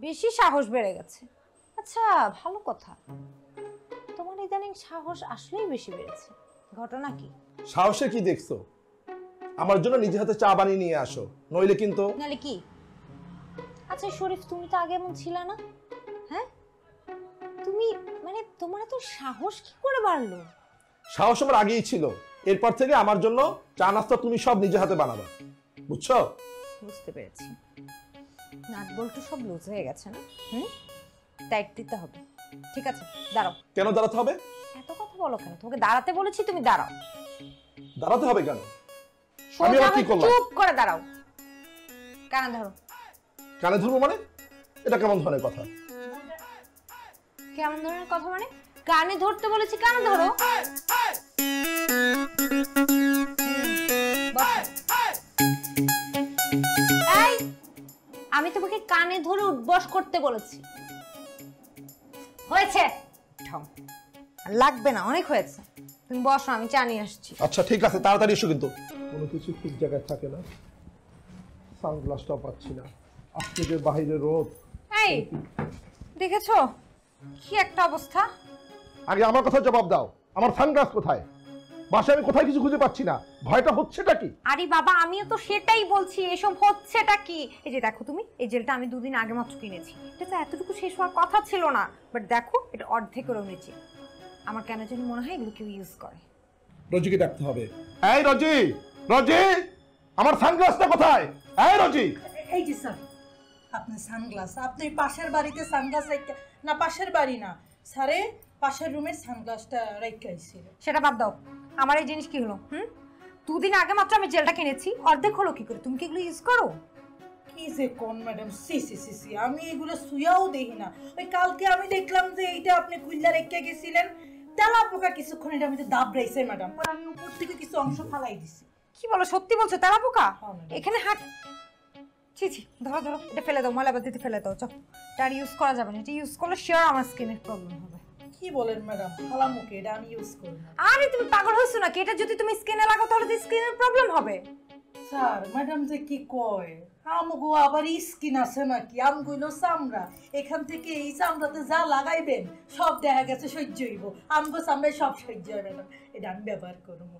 বেশি সাহস বেড়ে গেছে। আচ্ছা ভালো কথা, তোমার ইদানিং সাহস আসলেই বেশি বেড়েছে, ঘটনা কি? সাহসে কি দেখছো? আমার জন্য নিজে হাতে চা বানিয়ে নিয়ে আসো, নইলে কিন্তু। নালে কি? আচ্ছা শরীফ, তুমি তো আগে এমন ছিল না, হ্যাঁ? তুমি মানে তোমার এত সাহস কি করে বাড়লো? সাহস আমার আগেই ছিল, এরপর থেকে আমার জন্য চা নাস্তা তুমি সব নিজে হাতে বানাবে, বুঝছো? বুঝতে পেরেছি, নাট বল্টু সব লুজ হয়ে গেছে না? টাইট দিতে হবে। ঠিক আছে দাঁড়াও। কেন দাঁড়াতে হবে? এত কথা বলো কেন? তোমাকে দাঁড়াতে বলেছি, তুমি দাঁড়াও। দাঁড়াতে হবে কেন? আমি আবার কি করলাম? চুপ করে দাঁড়াও। কানে ধরো। কানে ধরবো মানে? এটা কেমন ধরনের কথা? কেমন ধরনের কথা মানে? কানে ধরতে বলেছি, কানে ধরো। এই, আমি তোমাকে কানে ধরে উঠবস করতে বলেছি। হয়েছে? লাগবে না, অনেক হয়েছে। তুমি বসো, আমি চা নিয়ে আসছি। আচ্ছা ঠিক আছে, তাড়াতাড়ি এসো। কিন্তু কোনো কিছু ঠিক জায়গায় থাকে না। সানগ্লাসটাও পাচ্ছি না, আজকে যে বাইরে রোদ। এই দেখেছো কি একটা অবস্থা? আগে আমার কথা জবাব দাও, আমার সানগ্লাস কোথায়? বাসায় আমি কোথায় কিছু খুঁজে পাচ্ছি না, ভয়টা হচ্ছেটা কি? আরে বাবা, আমিও তো সেটাই বলছি, এসব হচ্ছেটা কি? এই যে দেখো, তুমি এই জেলটা আমি 2 দিন আগে মাত্র কিনেছি, এটা তো এতটুকু শেষ হওয়ার কথা ছিল না, বাট দেখো এটা অর্ধেকেরও নিচে। আমার কেন জানি মনে হয় এগুলো কেউ ইউজ করে। রজিকে ডাকতে হবে। এই রজি, রজি, আমার সানগ্লাসটা কোথায়? এই রজি। এই যে স্যার, আপনার সানগ্লাস, আপনি পাশের বাড়িতে সানগ্লাস রাখতে না, পাশের বাড়ি না স্যারে, পাশের রুমের সানগ্লাসটা রেখে আইছিল। সেটা বাদ দাও, আমার এই জিনিস কি হলো? 2 দিন আগে মাত্র আমি জেলটা কিনেছি, অর্ধেক হলো কি করে? তুমি কি এগুলো ইউজ করো? কি যে কোন ম্যাডাম, সি সি সি সি, আমি এগুলো সুয়াও দেখি না। ওই কালকে আমি দেখলাম যে এইটা আপনি খুললা রেখে গেছিলেন, তেলা পোকা কিছুক্ষণ এটা আমি তো দাবড়াইছে ম্যাডাম, পরে আমি উপর থেকে কিছু অংশ ফালাই দিছি। কি বলো, সত্যি বলছো? তেলা পোকা হ্যাঁ, এখানে হাট? ছি ছি, ধরো ধরো, এটা ফেলে দাও, ময়লা বালতিতে ফেলে দাও। চল, এটা আর ইউজ করা যাবে না, এটা ইউজ করলে শিওর আমার স্কিনের প্রবলেম হবে। কি বলেন ম্যাডাম, ফালা মুখে এটা আমি ইউজ করি না। আরে তুমি পাগল হয়েছো নাকি? এটা যদি তুমি স্কিনে লাগাও তাহলে তো স্কিনের প্রবলেম হবে। স্যার ম্যাডাম যে কি কয়, আমগো আবার স্কিন আছে নাকি? আম কইলো চামড়া, এখান থেকে এই চামড়াতে যা লাগাইবেন সব দেখা গেছে সহ্য হইব, আমগো চামড়ায় সব সহ্য হয় ম্যাডাম, এটা আমি ব্যবহার করবো।